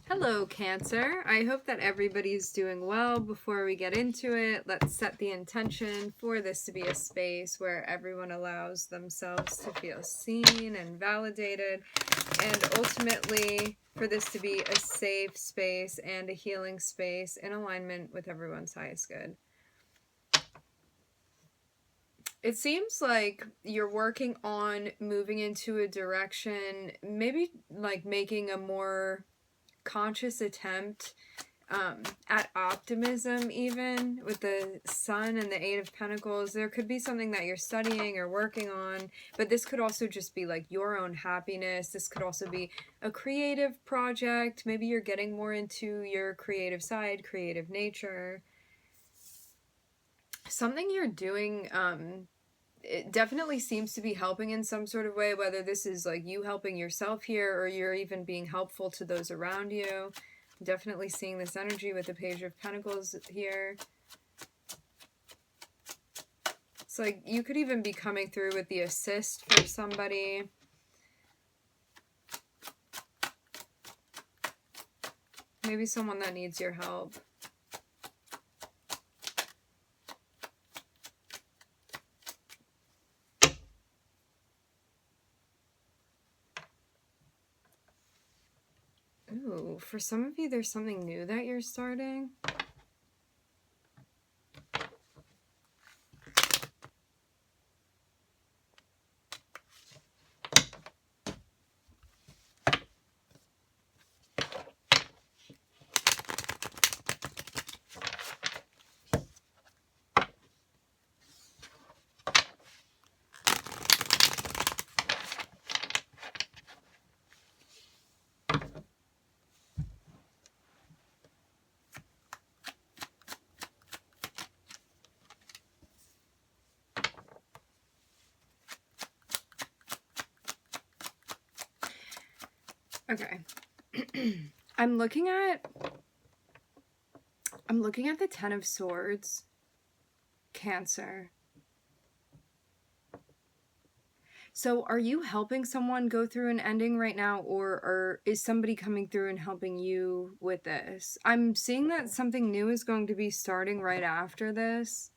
Hello, Cancer. I hope that everybody's doing well. Before we get into it, let's set the intention for this to be a space where everyone allows themselves to feel seen and validated, and ultimately for this to be a safe space and a healing space in alignment with everyone's highest good. It seems like you're working on moving into a direction, maybe like making a more conscious attempt at optimism, even with the Sun and the Eight of Pentacles. There could be something that you're studying or working on, but this could also just be like your own happiness. This could also be a creative project. Maybe you're getting more into your creative side, creative nature. Something you're doing, it definitely seems to be helping in some sort of way, whether this is like you helping yourself here or you're even being helpful to those around you. I'm definitely seeing this energy with the Page of Pentacles here. It's like you could even be coming through with the assist for somebody. Maybe someone that needs your help. Ooh, for some of you, there's something new that you're starting. Okay. I'm looking at the Ten of Swords, Cancer. So are you helping someone go through an ending right now, or is somebody coming through and helping you with this? I'm seeing that something new is going to be starting right after this.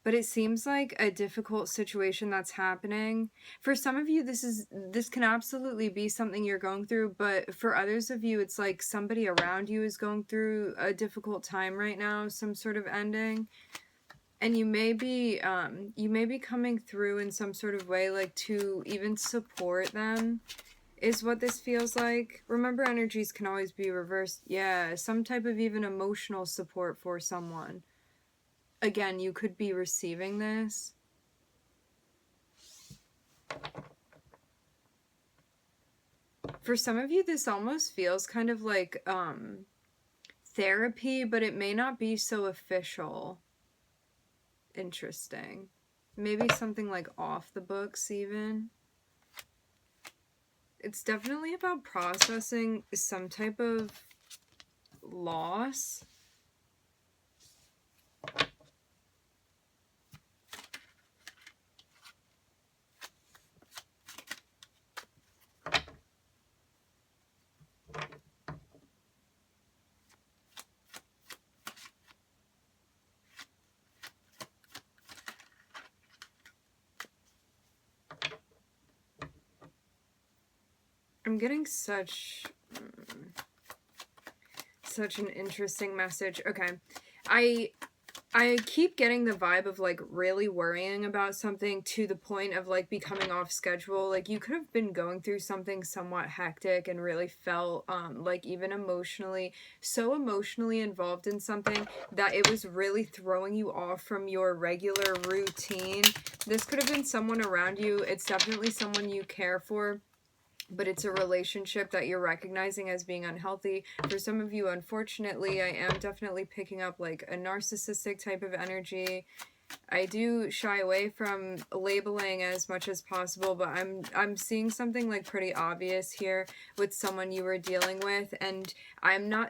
But it seems like a difficult situation that's happening. For some of you, this can absolutely be something you're going through, but for others of you, it's like somebody around you is going through a difficult time right now, some sort of ending. And you may be coming through in some sort of way, like to even support them, is what this feels like. Remember, energies can always be reversed. Yeah, some type of even emotional support for someone. Again, you could be receiving this. For some of you, this almost feels kind of like therapy, but it may not be so official. Interesting. Maybe something like off the books even. It's definitely about processing some type of loss. I'm getting such an interesting message. Okay. I keep getting the vibe of like really worrying about something to the point of like becoming off schedule. Like you could have been going through something somewhat hectic and really felt like even so emotionally involved in something that it was really throwing you off from your regular routine. This could have been someone around you. It's definitely someone you care for, but it's a relationship that you're recognizing as being unhealthy. For some of you, unfortunately, I am definitely picking up like a narcissistic type of energy. I do shy away from labeling as much as possible, but I'm seeing something like pretty obvious here with someone you were dealing with, and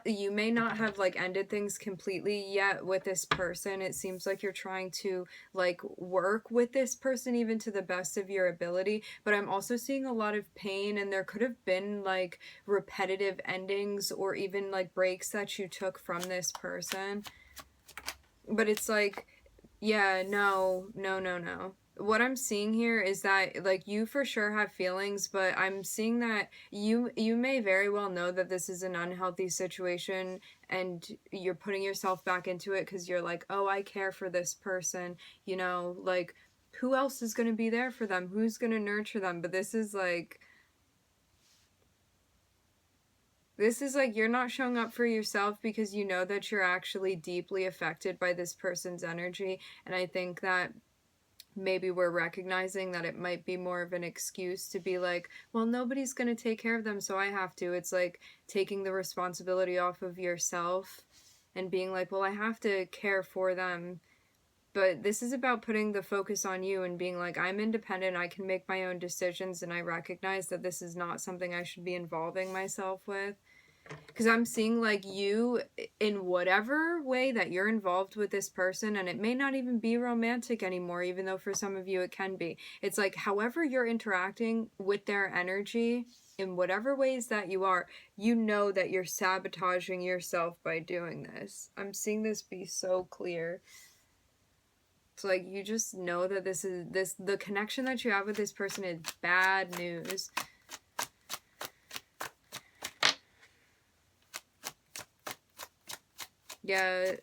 you may not have like ended things completely yet with this person. It seems like you're trying to like work with this person even to the best of your ability, but I'm also seeing a lot of pain, and there could have been like repetitive endings or even like breaks that you took from this person. But it's like, yeah, no, no, no, no. What I'm seeing here is that like you for sure have feelings, but I'm seeing that you may very well know that this is an unhealthy situation, and you're putting yourself back into it because you're like, "Oh, I care for this person." You know, like who else is going to be there for them? Who's going to nurture them? But this is like you're not showing up for yourself because you know that you're actually deeply affected by this person's energy, and I think that maybe we're recognizing that it might be more of an excuse to be like, well, nobody's going to take care of them, so I have to. It's like taking the responsibility off of yourself and being like, well, I have to care for them. But this is about putting the focus on you and being like, I'm independent, I can make my own decisions, and I recognize that this is not something I should be involving myself with. Because I'm seeing like you in whatever way that you're involved with this person, and it may not even be romantic anymore, even though for some of you it can be. It's like however you're interacting with their energy in whatever ways that you are, you know that you're sabotaging yourself by doing this. I'm seeing this be so clear. It's like you just know that the connection that you have with this person is bad news. Yeah,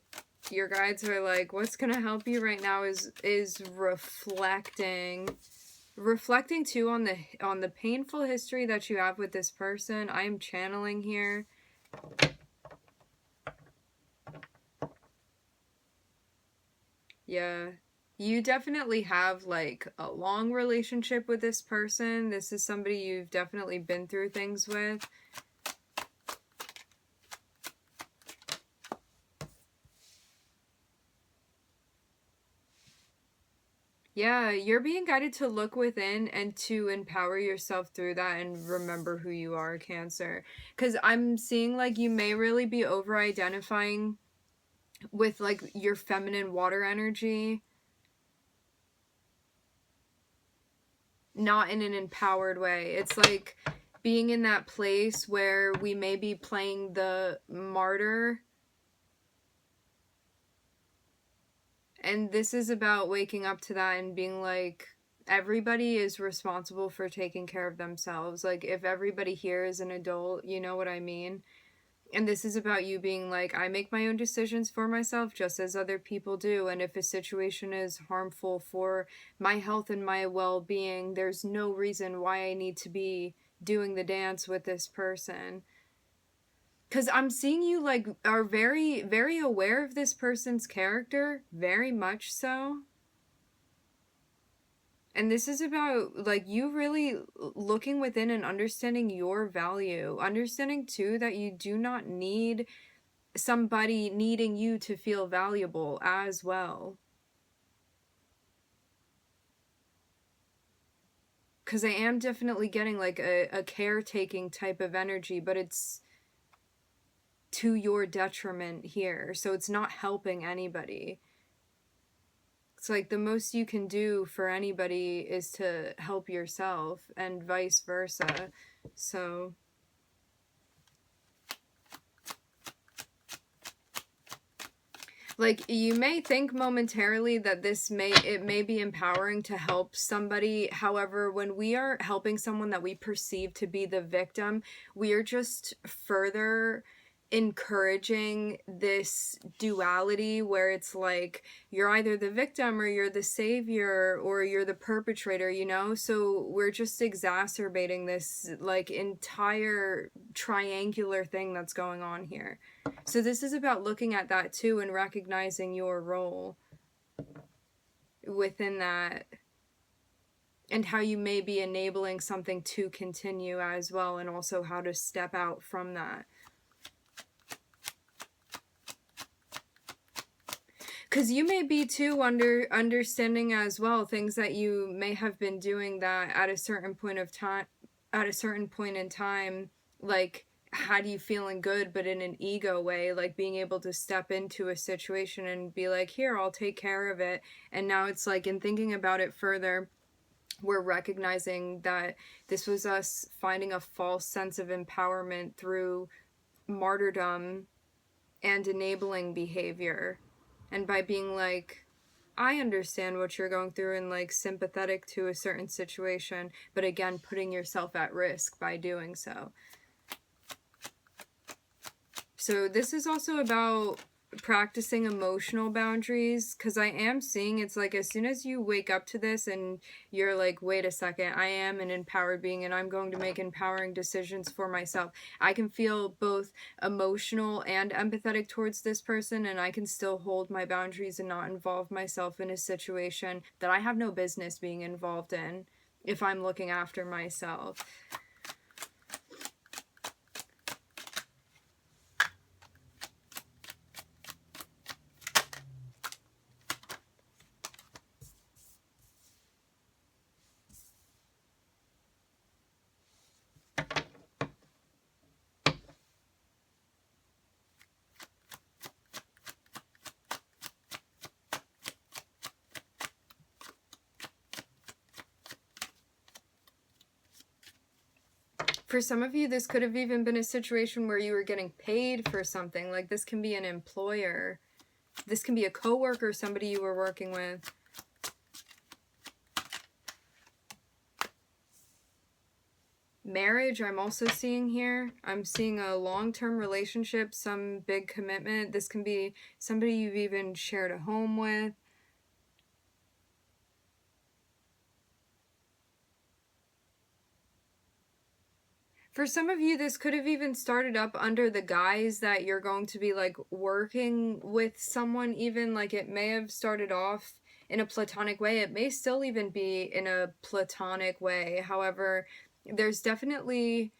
your guides are like, what's gonna help you right now is reflecting too on the painful history that you have with this person. I am channeling here. Yeah, you definitely have like a long relationship with this person. This is somebody you've definitely been through things with. Yeah, you're being guided to look within and to empower yourself through that and remember who you are, Cancer. Because I'm seeing like you may really be over identifying with like your feminine water energy, not in an empowered way. It's like being in that place where we may be playing the martyr. And this is about waking up to that and being like, everybody is responsible for taking care of themselves. Like, if everybody here is an adult, you know what I mean? And this is about you being like, I make my own decisions for myself just as other people do. And if a situation is harmful for my health and my well being, there's no reason why I need to be doing the dance with this person. Because I'm seeing you like are very, very aware of this person's character, very much so. And this is about like you really looking within and understanding your value, understanding too that you do not need somebody needing you to feel valuable as well. Because I am definitely getting like a caretaking type of energy, but it's to your detriment here. So it's not helping anybody. It's like the most you can do for anybody is to help yourself and vice versa. So like you may think momentarily that it may be empowering to help somebody. However, when we are helping someone that we perceive to be the victim, we are just further encouraging this duality where it's like you're either the victim or you're the savior or you're the perpetrator, you know? So we're just exacerbating this like entire triangular thing that's going on here. So this is about looking at that too and recognizing your role within that and how you may be enabling something to continue as well, and also how to step out from that. Because you may be too understanding as well things that you may have been doing that at a certain point of time, at a certain point in time, like had you feeling good, but in an ego way, like being able to step into a situation and be like, here, I'll take care of it. And now it's like, in thinking about it further, we're recognizing that this was us finding a false sense of empowerment through martyrdom and enabling behavior. And by being like, I understand what you're going through and like sympathetic to a certain situation, but again, putting yourself at risk by doing so. So this is also about practicing emotional boundaries, because I am seeing it's like as soon as you wake up to this and you're like, wait a second, I am an empowered being and I'm going to make empowering decisions for myself. I can feel both emotional and empathetic towards this person, and I can still hold my boundaries and not involve myself in a situation that I have no business being involved in if I'm looking after myself. For some of you, this could have even been a situation where you were getting paid for something. Like, this can be an employer. This can be a coworker, somebody you were working with. Marriage, I'm also seeing here. I'm seeing a long-term relationship, some big commitment. This can be somebody you've even shared a home with. For some of you, this could have even started up under the guise that you're going to be like working with someone, even like it may have started off in a platonic way. It may still even be in a platonic way. However, there's definitely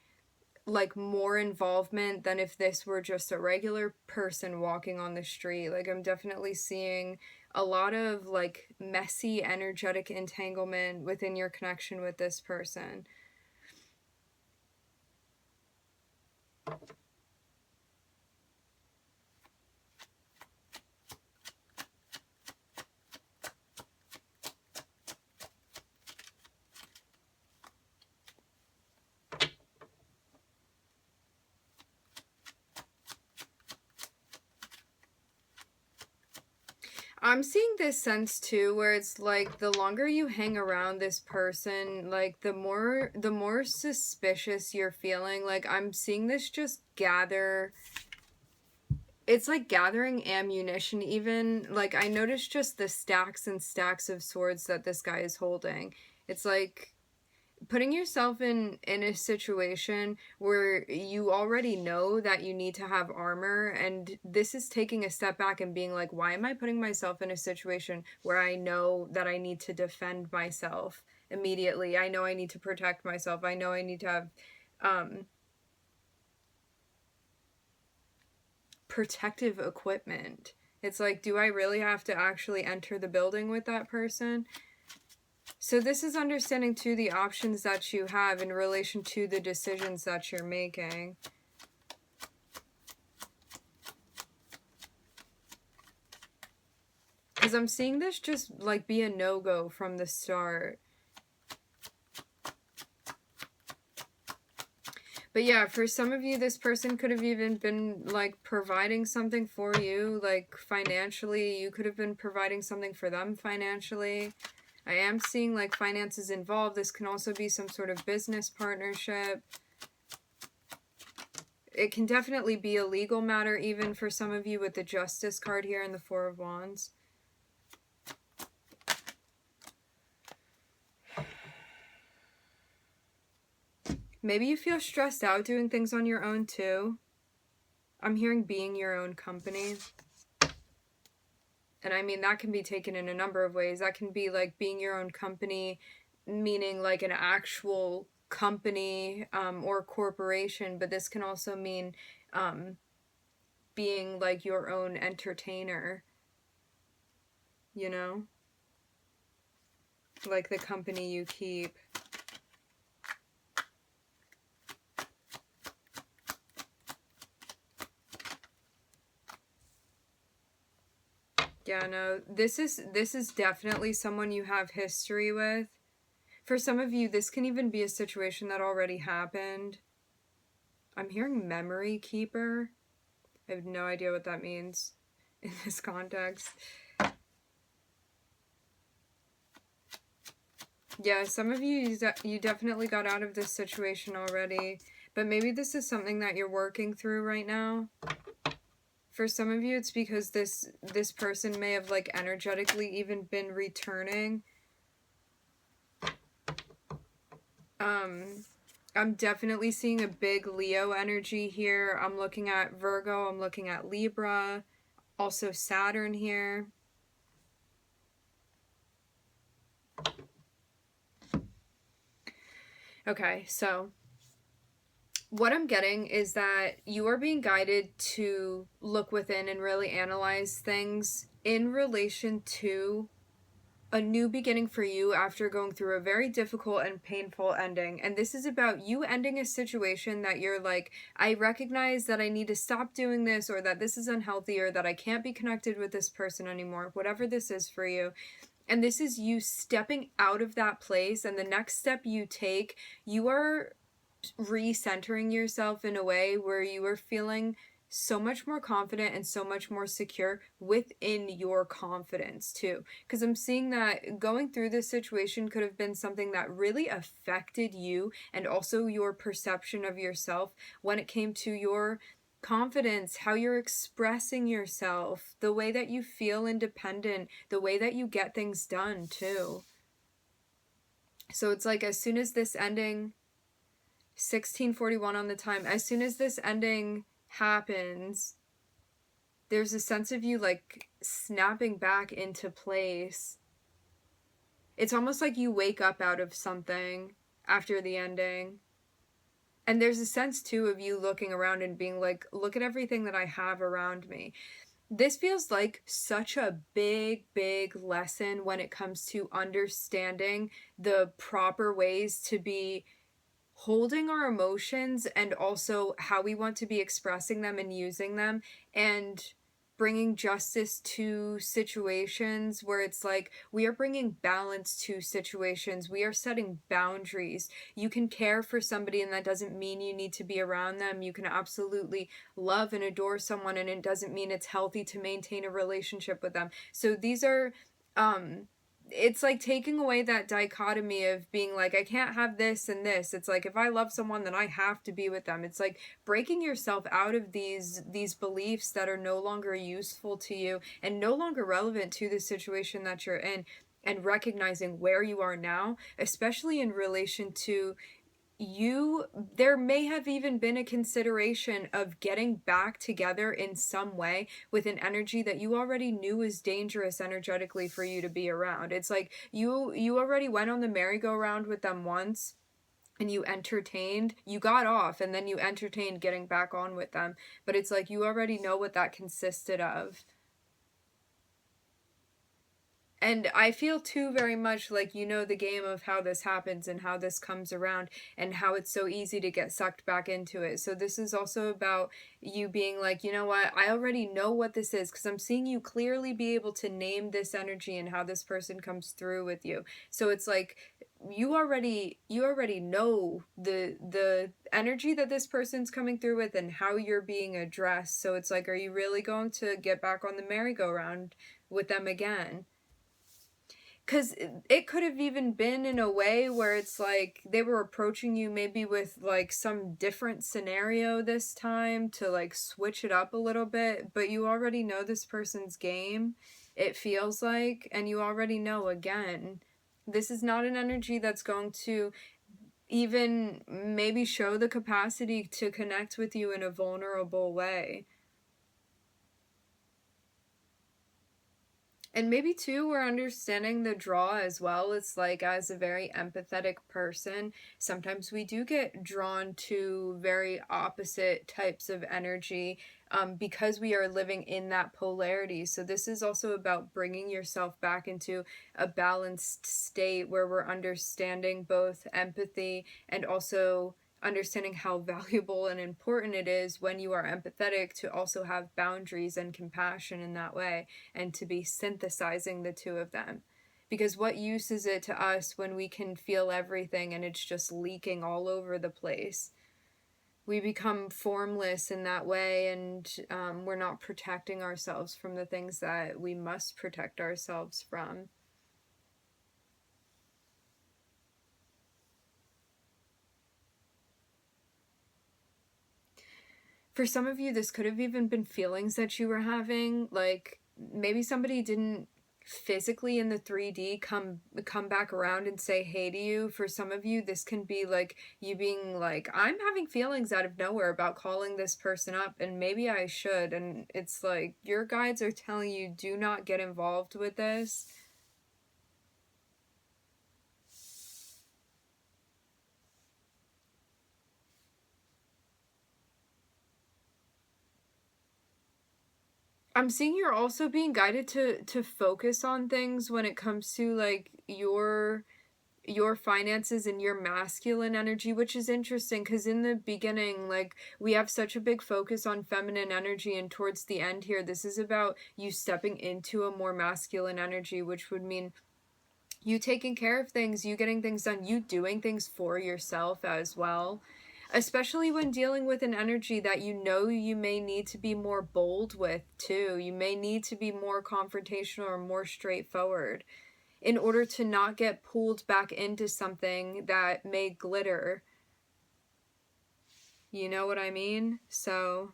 like more involvement than if this were just a regular person walking on the street. Like, I'm definitely seeing a lot of like messy energetic entanglement within your connection with this person. I'm seeing this sense too where it's like the longer you hang around this person, like the more suspicious you're feeling. Like, I'm seeing this just gather, it's like gathering ammunition even. Like, I noticed just the stacks and stacks of swords that this guy is holding. It's like putting yourself in a situation where you already know that you need to have armor, and this is taking a step back and being like, why am I putting myself in a situation where I know that I need to defend myself immediately? I know I need to protect myself. I know I need to have protective equipment. It's like, do I really have to actually enter the building with that person? So this is understanding too the options that you have in relation to the decisions that you're making. Because I'm seeing this just like be a no-go from the start. But yeah, for some of you, this person could have even been like providing something for you, like financially. You could have been providing something for them financially. I am seeing like finances involved. This can also be some sort of business partnership. It can definitely be a legal matter even for some of you with the Justice card here and the Four of Wands. Maybe you feel stressed out doing things on your own too. I'm hearing being your own company. And I mean, that can be taken in a number of ways. That can be like being your own company, meaning like an actual company or corporation. But this can also mean being like your own entertainer. you know? Like the company you keep. Yeah, no, this is definitely someone you have history with. For some of you, this can even be a situation that already happened. I'm hearing memory keeper. I have no idea what that means in this context. Yeah, some of you definitely got out of this situation already, but maybe this is something that you're working through right now. For some of you, it's because this person may have like energetically even been returning. I'm definitely seeing a big Leo energy here. I'm looking at Virgo, I'm looking at Libra, also Saturn here. Okay, so what I'm getting is that you are being guided to look within and really analyze things in relation to a new beginning for you after going through a very difficult and painful ending. And this is about you ending a situation that you're like, I recognize that I need to stop doing this, or that this is unhealthy, or that I can't be connected with this person anymore, whatever this is for you. And this is you stepping out of that place, and the next step you take, you are recentering yourself in a way where you are feeling so much more confident and so much more secure within your confidence too. Because I'm seeing that going through this situation could have been something that really affected you and also your perception of yourself when it came to your confidence, how you're expressing yourself, the way that you feel independent, the way that you get things done too. So it's like as soon as this ending 1641 on the time, as soon as this ending happens, there's a sense of you like snapping back into place. It's almost like you wake up out of something after the ending. And there's a sense too of you looking around and being like, look at everything that I have around me. This feels like such a big, big lesson when it comes to understanding the proper ways to be holding our emotions and also how we want to be expressing them and using them, and bringing justice to situations where it's like we are bringing balance to situations. We are setting boundaries. You can care for somebody and that doesn't mean you need to be around them. You can absolutely love and adore someone and it doesn't mean it's healthy to maintain a relationship with them. So these are it's like taking away that dichotomy of being like, I can't have this and this. It's like, if I love someone, then I have to be with them. It's like breaking yourself out of these beliefs that are no longer useful to you and no longer relevant to the situation that you're in, and recognizing where you are now, especially in relation to you. There may have even been a consideration of getting back together in some way with an energy that you already knew was dangerous energetically for you to be around. It's like you already went on the merry-go-round with them once and you got off and then you entertained getting back on with them, but it's like you already know what that consisted of. And I feel too very much like you know the game of how this happens and how this comes around and how it's so easy to get sucked back into it. So this is also about you being like, you know what, I already know what this is, because I'm seeing you clearly be able to name this energy and how this person comes through with you. So it's like you already know the energy that this person's coming through with and how you're being addressed. So it's like, are you really going to get back on the merry-go-round with them again? Because it could have even been in a way where it's like they were approaching you maybe with like some different scenario this time to like switch it up a little bit, but you already know this person's game, it feels like, and you already know again, this is not an energy that's going to even maybe show the capacity to connect with you in a vulnerable way. And maybe too, we're understanding the draw as well. It's like, as a very empathetic person, sometimes we do get drawn to very opposite types of energy, because we are living in that polarity. So this is also about bringing yourself back into a balanced state where we're understanding both empathy and also understanding how valuable and important it is when you are empathetic to also have boundaries and compassion in that way, and to be synthesizing the two of them. Because what use is it to us when we can feel everything and it's just leaking all over the place? We become formless in that way, and we're not protecting ourselves from the things that we must protect ourselves from. For some of you, this could have even been feelings that you were having. Like, maybe somebody didn't physically in the 3D come back around and say hey to you. For some of you, this can be like you being like, I'm having feelings out of nowhere about calling this person up, and maybe I should. And it's like your guides are telling you, do not get involved with this. I'm seeing you're also being guided to focus on things when it comes to like your finances and your masculine energy, which is interesting because in the beginning, like, we have such a big focus on feminine energy, and towards the end here, this is about you stepping into a more masculine energy, which would mean you taking care of things, you getting things done, you doing things for yourself as well. Especially when dealing with an energy that you know you may need to be more bold with, too. You may need to be more confrontational or more straightforward in order to not get pulled back into something that may glitter. You know what I mean? So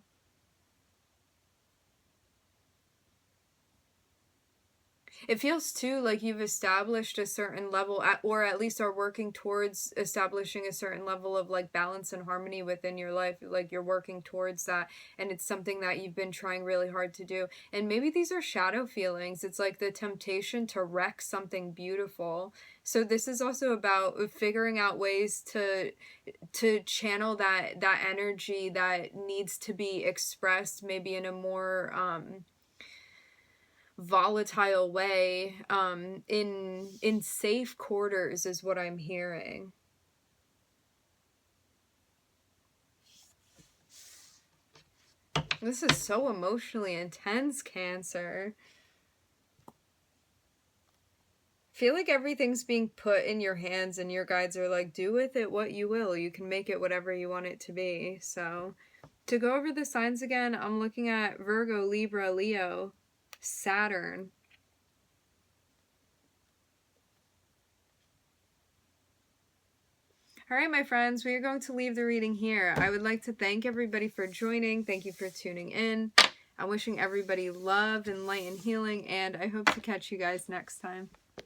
it feels too like you've established a certain level or at least are working towards establishing a certain level of like balance and harmony within your life. Like you're working towards that, and it's something that you've been trying really hard to do. And maybe these are shadow feelings. It's like the temptation to wreck something beautiful. So this is also about figuring out ways to channel that energy that needs to be expressed, maybe in a more volatile way, in safe quarters is what I'm hearing. This is so emotionally intense, Cancer. I feel like everything's being put in your hands, and your guides are like, do with it what you will. You can make it whatever you want it to be. So to go over the signs again, I'm looking at Virgo, Libra, Leo, Saturn. All right, my friends, we are going to leave the reading here. I would like to thank everybody for joining. Thank you for tuning in. I'm wishing everybody love and light and healing, and I hope to catch you guys next time.